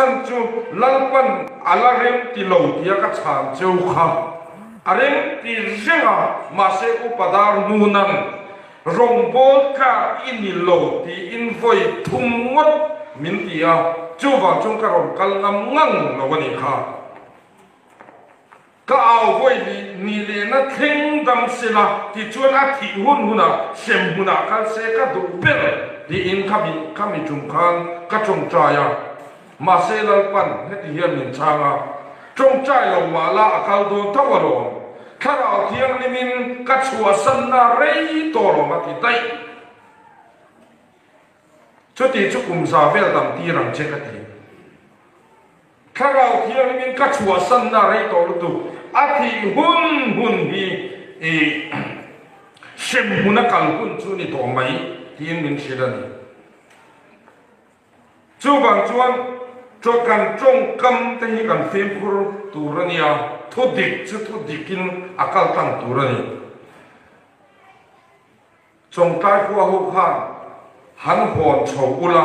san chu lalpan alarem ti lo tia ka chan cheu kha arem ti zenga ma se upadar nunan rongbol ka ini lo ti invoi thum ngot min tia chu wa chung ka ron kal ngam ngang lo ni kha ka ao voi ni le na theng dam sila ti chuan a thi hun huna sem huna kal se ka du bel di in kami chung khan ka chung traya ma se lalpan he ti hian min changa chung trai lo wala akal do tawalo khara thiang limin ka chua san na rei to lo ma ti tai chu ti chu kum sa vel dam ti rang che ka ti khara thiang limin ka chua san na rei to lo tu a thi hun hi e sem huna kal hun chu ni to mai tin min shirani chu bang chuan cho kan trong kam te hi kan fem phur turania thodik chu thodikin akal tang turani trong tai kwa ho khan han hon chho ula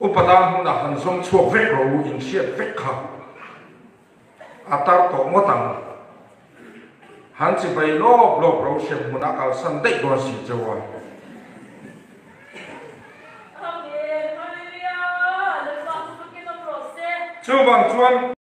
upadam huna han som chuak vek ro in siat vek kha atar to motang han chi bai lop ro sem huna kal san dei go si chawa chu bang chuan